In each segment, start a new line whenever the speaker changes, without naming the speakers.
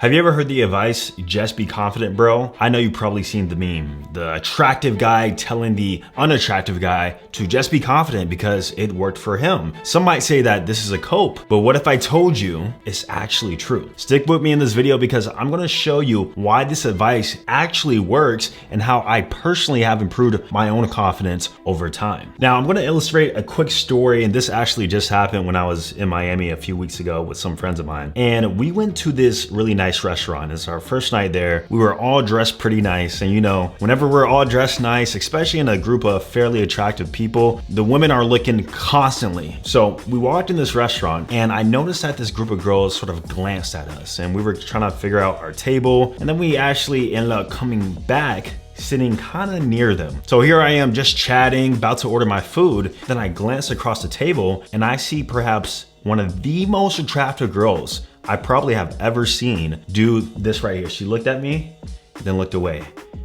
Have you ever heard the advice, just be confident, bro? I know you've probably seen the meme, the attractive guy telling the unattractive guy to just be confident because it worked for him. Some might say that this is a cope, but what if I told you it's actually true? Stick with me in this video because I'm gonna show you why this advice actually works and how I personally have improved my own confidence over time. Now, I'm gonna illustrate a quick story, and this actually just happened when I was in Miami a few weeks ago with some friends of mine. And we went to this really nice restaurant. It's our first night there. We were all dressed pretty nice. And you know, whenever we're all dressed nice, especially in a group of fairly attractive people, the women are looking constantly. So we walked in this restaurant and I noticed that this group of girls sort of glanced at us and we were trying to figure out our table. And then we actually ended up coming back sitting kind of near them. So here I am just chatting, about to order my food. Then I glance across the table and I see perhaps one of the most attractive girls I probably have ever seen do this right here. She looked at me, then looked away.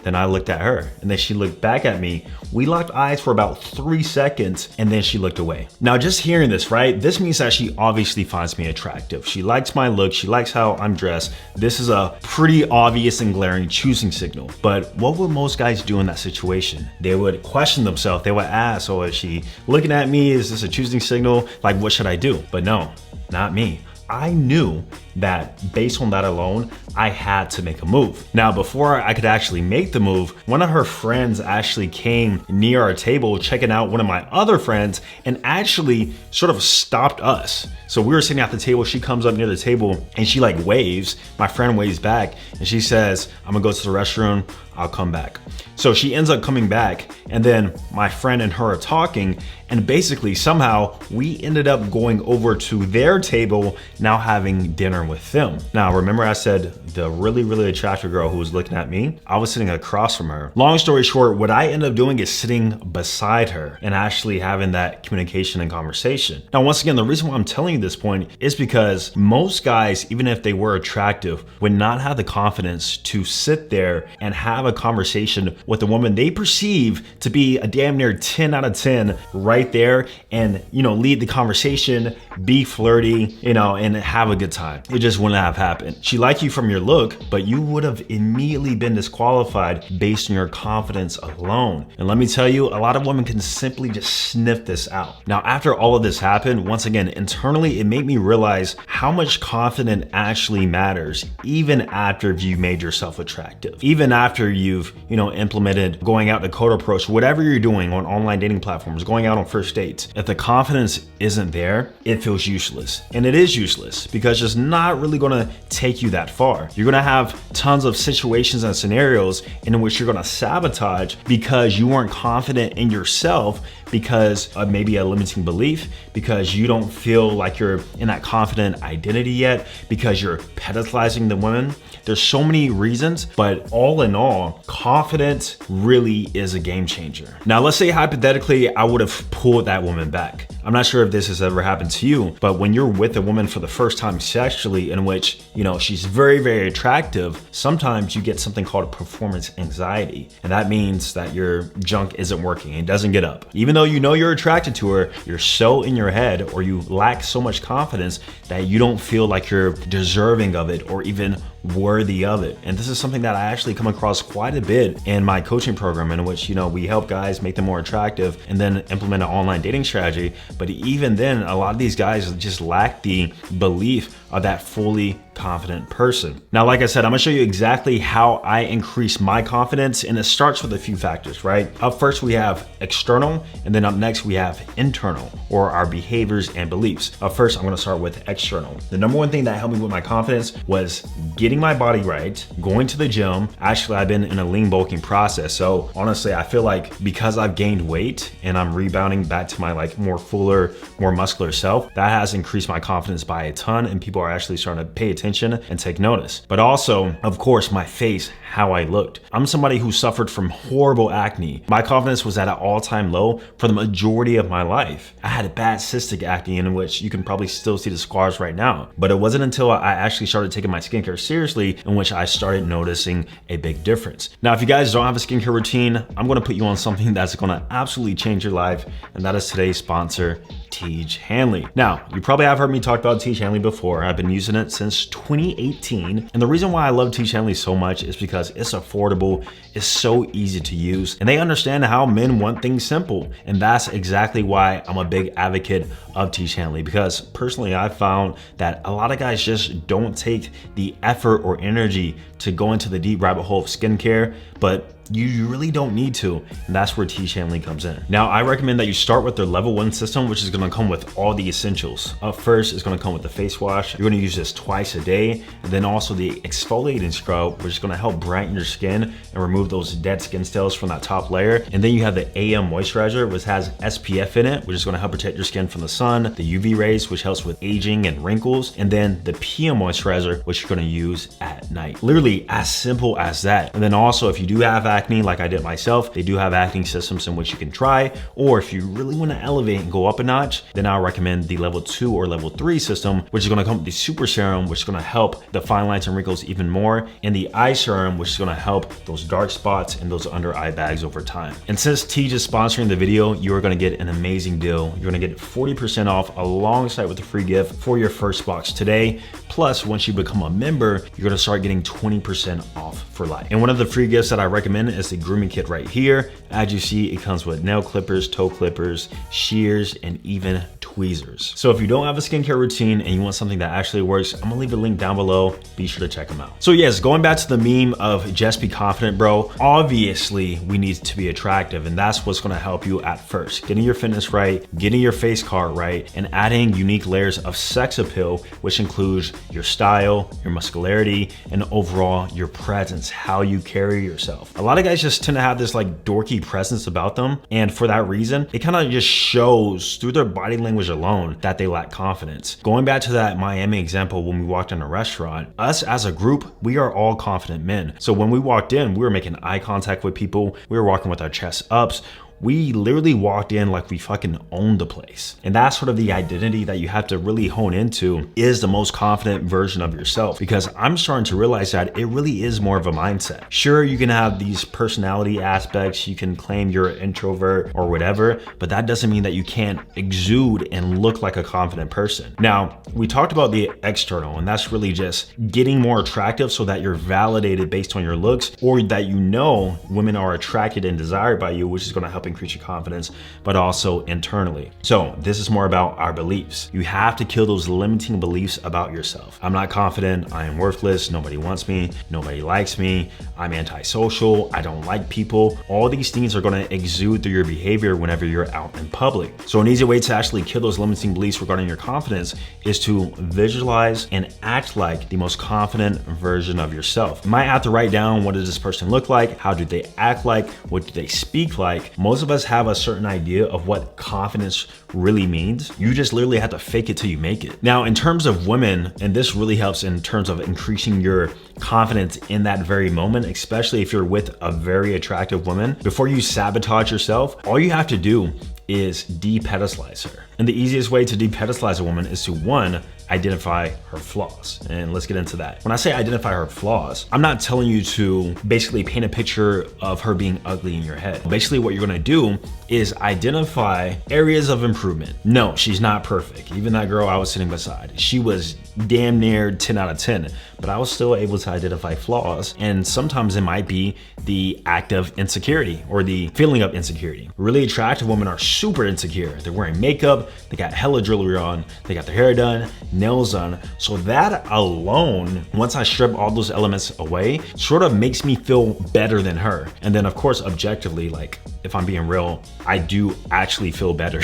Then I looked at her and then she looked back at me. We locked eyes for about 3 seconds and then she looked away. Now just hearing this, right? This means that she obviously finds me attractive. She likes my look. She likes how I'm dressed. This is a pretty obvious and glaring choosing signal. But what would most guys do in that situation? They would question themselves. They would ask, oh, is she looking at me? Is this a choosing signal? Like, what should I do? But no, not me. I knew that based on that alone, I had to make a move. Now, before I could actually make the move, one of her friends actually came near our table, checking out one of my other friends and actually sort of stopped us. So we were sitting at the table, she comes up near the table and she like waves, my friend waves back and she says, I'm gonna go to the restroom, I'll come back. So she ends up coming back and then my friend and her are talking and basically somehow we ended up going over to their table, now having dinner with them. Now, remember I said the really attractive girl who was looking at me? I was sitting across from her. Long story short, what I ended up doing is sitting beside her and actually having that communication and conversation. Now, once again, the reason why I'm telling you this point is because most guys, even if they were attractive, would not have the confidence to sit there and have a conversation with a woman they perceive to be a damn near 10 out of 10 right there and, you know, lead the conversation, be flirty, you know, and have a good time. It just wouldn't have happened. She liked you from your look, but you would have immediately been disqualified based on your confidence alone. And let me tell you, a lot of women can simply just sniff this out. Now, after all of this happened, once again, internally, it made me realize how much confidence actually matters, even after you've made yourself attractive. Even after you've, you know, implemented going out the code approach, whatever you're doing on online dating platforms, going out on first dates, if the confidence isn't there, it feels useless. And it is useless because it's not really gonna take you that far. You're gonna have tons of situations and scenarios in which you're gonna sabotage because you weren't confident in yourself because of maybe a limiting belief, because you don't feel like you're in that confident identity yet, because you're pedestalizing the women. There's so many reasons, but all in all, confidence really is a game changer. Now, let's say hypothetically, I would have pulled that woman back. I'm not sure if this has ever happened to you, but when you're with a woman for the first time sexually in which, you know, she's very attractive, sometimes you get something called performance anxiety. And that means that your junk isn't working, it doesn't get up. Even though you know you're attracted to her, you're so in your head or you lack so much confidence that you don't feel like you're deserving of it or even worthy of it. And this is something that I actually come across quite a bit in my coaching program, in which, you know, we help guys make them more attractive and then implement an online dating strategy. But even then, a lot of these guys just lack the belief of that fully confident person. Now, like I said, I'm gonna show you exactly how I increase my confidence, and it starts with a few factors, right? Up first, we have external, and then up next, we have internal, or our behaviors and beliefs. Up first, I'm gonna start with external. The number one thing that helped me with my confidence was getting my body right, going to the gym. Actually, I've been in a lean bulking process. So honestly, I feel like because I've gained weight and I'm rebounding back to my like more fuller, more muscular self, that has increased my confidence by a ton, and people are actually starting to pay attention and take notice. But also, of course, my face, how I looked. I'm somebody who suffered from horrible acne. My confidence was at an all-time low for the majority of my life. I had a bad cystic acne in which you can probably still see the scars right now. But it wasn't until I actually started taking my skincare seriously in which I started noticing a big difference. Now, if you guys don't have a skincare routine, I'm gonna put you on something that's gonna absolutely change your life, and that is today's sponsor, Tiege Hanley. Now, you probably have heard me talk about Tiege Hanley before. I've been using it since 2018. And the reason why I love Tiege Hanley so much is because it's affordable, it's so easy to use, and they understand how men want things simple. And that's exactly why I'm a big advocate of Tiege Hanley, because personally I found that a lot of guys just don't take the effort or energy to go into the deep rabbit hole of skincare, but you really don't need to, and that's where Tiege Hanley comes in. Now, I recommend that you start with their level 1 system, which is gonna come with all the essentials. Up first, it's gonna come with the face wash. You're gonna use this twice a day, and then also the exfoliating scrub, which is gonna help brighten your skin and remove those dead skin cells from that top layer. And then you have the AM moisturizer, which has SPF in it, which is gonna help protect your skin from the sun, the UV rays, which helps with aging and wrinkles, and then the PM moisturizer, which you're gonna use at night. Literally as simple as that. And then also, if you do have acne like I did myself, they do have acne systems in which you can try, or if you really want to elevate and go up a notch, then I recommend the level 2 or level 3 system, which is going to come with the super serum, which is going to help the fine lines and wrinkles even more, and the eye serum, which is going to help those dark spots and those under eye bags over time. And since Tiege is sponsoring the video, you are going to get an amazing deal. You're going to get 40% off alongside with a free gift for your first box today. Plus, once you become a member, you're going to start getting 20% off for life. And one of the free gifts that I recommend is the grooming kit right here. As you see, it comes with nail clippers, toe clippers, shears, and even tweezers. So if you don't have a skincare routine and you want something that actually works, I'm gonna leave a link down below. Be sure to check them out. So yes, going back to the meme of just be confident, bro. Obviously, we need to be attractive, and that's what's gonna help you at first. Getting your fitness right, getting your face card right, and adding unique layers of sex appeal, which includes your style, your muscularity, and overall your presence, how you carry yourself. A lot of guys just tend to have this like dorky presence about them, and for that reason, it kind of just shows through their body language alone that they lack confidence. Going back to that Miami example, when we walked in a restaurant, us as a group, we are all confident men. So when we walked in, we were making eye contact with people, we were walking with our chests up. We literally walked in like we fucking owned the place. And that's sort of the identity that you have to really hone into, is the most confident version of yourself, because I'm starting to realize that it really is more of a mindset. Sure, you can have these personality aspects, you can claim you're an introvert or whatever, but that doesn't mean that you can't exude and look like a confident person. Now, we talked about the external, and that's really just getting more attractive so that you're validated based on your looks, or that you know women are attracted and desired by you, which is gonna help increase your confidence, but also internally. So this is more about our beliefs. You have to kill those limiting beliefs about yourself. I'm not confident, I am worthless, nobody wants me, nobody likes me, I'm antisocial, I don't like people. All these things are gonna exude through your behavior whenever you're out in public. So an easy way to actually kill those limiting beliefs regarding your confidence is to visualize and act like the most confident version of yourself. You might have to write down, what does this person look like? How do they act like? What do they speak like? Most of us have a certain idea of what confidence really means. You just literally have to fake it till you make it. Now, in terms of women, and this really helps in terms of increasing your confidence in that very moment, especially if you're with a very attractive woman, before you sabotage yourself, all you have to do is de-pedestalize her. And the easiest way to de-pedestalize a woman is to, one, identify her flaws. And let's get into that. When I say identify her flaws, I'm not telling you to basically paint a picture of her being ugly in your head. Basically, what you're gonna do is identify areas of improvement. No, she's not perfect. Even that girl I was sitting beside, she was damn near 10 out of 10, but I was still able to identify flaws. And sometimes it might be the act of insecurity or the feeling of insecurity. Really attractive women are super insecure. They're wearing makeup, they got hella jewelry on, they got their hair done, nails done. So that alone, once I strip all those elements away, sort of makes me feel better than her. And then of course, objectively, like if I'm being real, I do actually feel better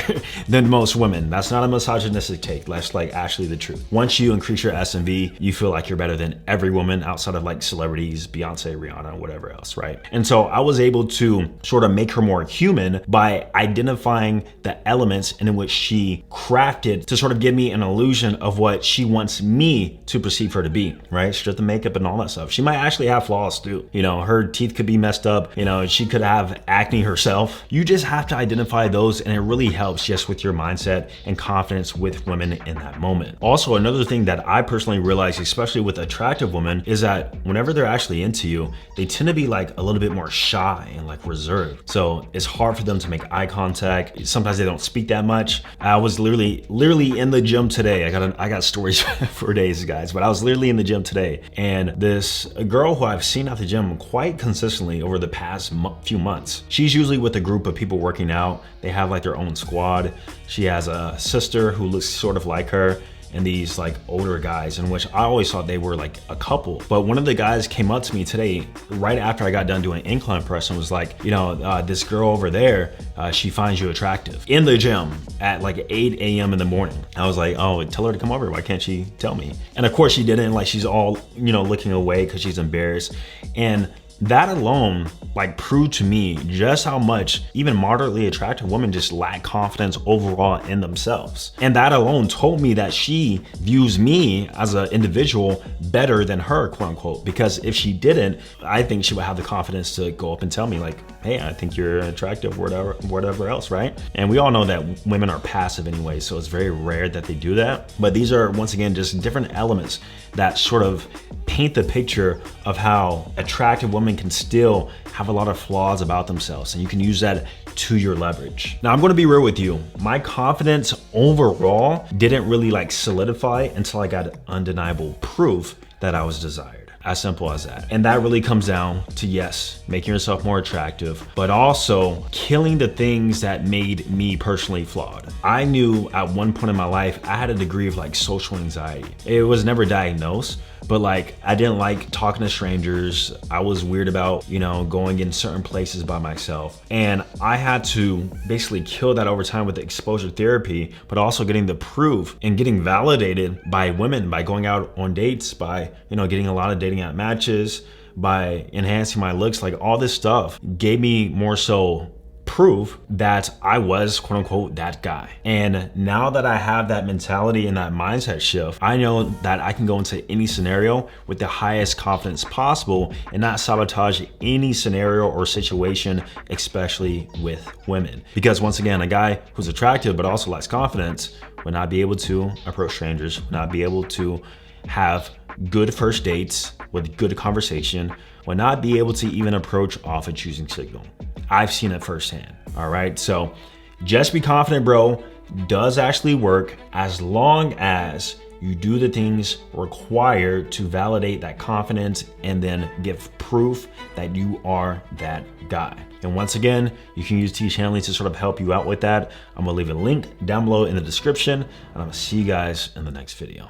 than most women. That's not a misogynistic take. That's like actually the truth. Once you increase your S&V, you feel like you're better than every woman outside of like celebrities, Beyonce, Rihanna, whatever else, right? And so I was able to sort of make her more human by identifying the elements in which she crafted to sort of give me an illusion of what she wants me to perceive her to be, right? Strip the makeup and all that stuff. She might actually have flaws too. You know, her teeth could be messed up. You know, she could have acne herself. yourself. You just have to identify those, and it really helps just with your mindset and confidence with women in that moment. Also, another thing that I personally realize, especially with attractive women, is that whenever they're actually into you, they tend to be like a little bit more shy and like reserved. So it's hard for them to make eye contact. Sometimes they don't speak that much. I was literally in the gym today. I got stories for days, guys, but I was literally in the gym today, and this girl who I've seen at the gym quite consistently over the past few months. She's usually with a group of people working out. They have like their own squad. She has a sister who looks sort of like her, and these like older guys, in which I always thought they were like a couple. But one of the guys came up to me today right after I got done doing incline press and was like, you know, this girl over there, she finds you attractive, in the gym at like 8 a.m. in the morning. I was like, oh, tell her to come over. Why can't she tell me? And of course she didn't. Like, she's all, you know, looking away because she's embarrassed. And that alone like proved to me just how much even moderately attractive women just lack confidence overall in themselves. And that alone told me that she views me as an individual better than her, quote unquote, because if she didn't, I think she would have the confidence to go up and tell me like, hey, I think you're attractive, whatever else, right? And we all know that women are passive anyway, so it's very rare that they do that. But these are, once again, just different elements that sort of paint the picture of how attractive women can still have a lot of flaws about themselves, and you can use that to your leverage. Now, I'm gonna be real with you. My confidence overall didn't really like solidify until I got undeniable proof that I was desired. As simple as that. And that really comes down to, yes, making yourself more attractive, but also killing the things that made me personally flawed. I knew at one point in my life, I had a degree of like social anxiety. It was never diagnosed, but like I didn't like talking to strangers. I was weird about, you know, going in certain places by myself. And I had to basically kill that over time with the exposure therapy, but also getting the proof and getting validated by women, by going out on dates, by, you know, getting a lot of dating app matches, by enhancing my looks. Like, all this stuff gave me more so proof that I was, quote unquote, that guy. And now that I have that mentality and that mindset shift, I know that I can go into any scenario with the highest confidence possible and not sabotage any scenario or situation, especially with women. Because once again, a guy who's attractive but also lacks confidence would not be able to approach strangers, would not be able to have good first dates with good conversation, would not be able to even approach off a choosing signal. I've seen it firsthand. All right, so just be confident, bro, does actually work as long as you do the things required to validate that confidence and then give proof that you are that guy. And once again, you can use T Chanley to sort of help you out with that. I'm gonna leave a link down below in the description, and I'm gonna see you guys in the next video.